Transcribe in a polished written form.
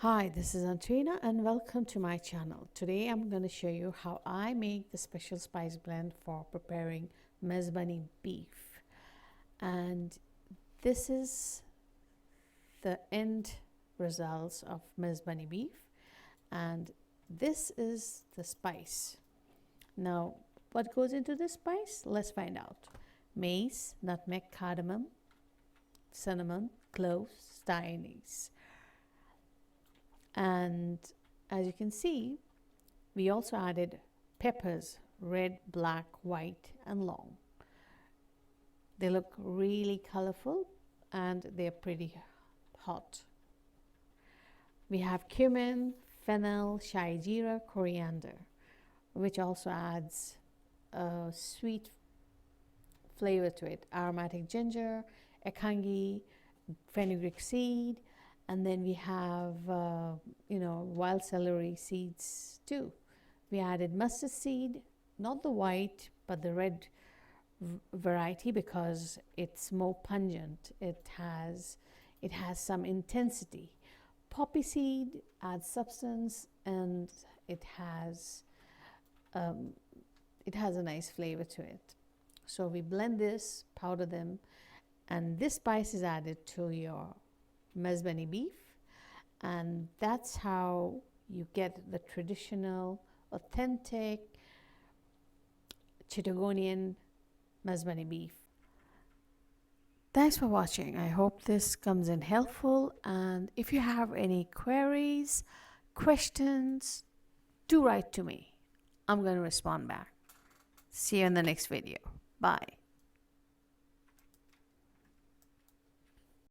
Hi, this is Antrina and welcome to my channel. Today I'm going to show you how I make the special spice blend for preparing Mezbani beef. And this is the end results of Mezbani beef, and this is the spice. Now, what goes into this spice? Let's find out. Mace, nutmeg, cardamom, cinnamon, cloves, star anise. And as you can see, we also added peppers, red, black, white, and long. They look really colorful and they're pretty hot. We have cumin, fennel, shai jeera, coriander, which also adds a sweet flavor to it. Aromatic ginger, ekhangi, fenugreek seed, and then we have wild celery seeds too. We added mustard seed, not the white but the red variety, because it's more pungent. It has some intensity. Poppy seed adds substance, and it has a nice flavor to it. So we blend this, powder them, and this spice is added to your Mezbani beef, and that's how you get the traditional, authentic Chittagonian Mezbani beef. Thanks for watching. I hope this comes in helpful, and if you have any queries, questions, do write to me. I'm going to respond back. See you in the next video. Bye.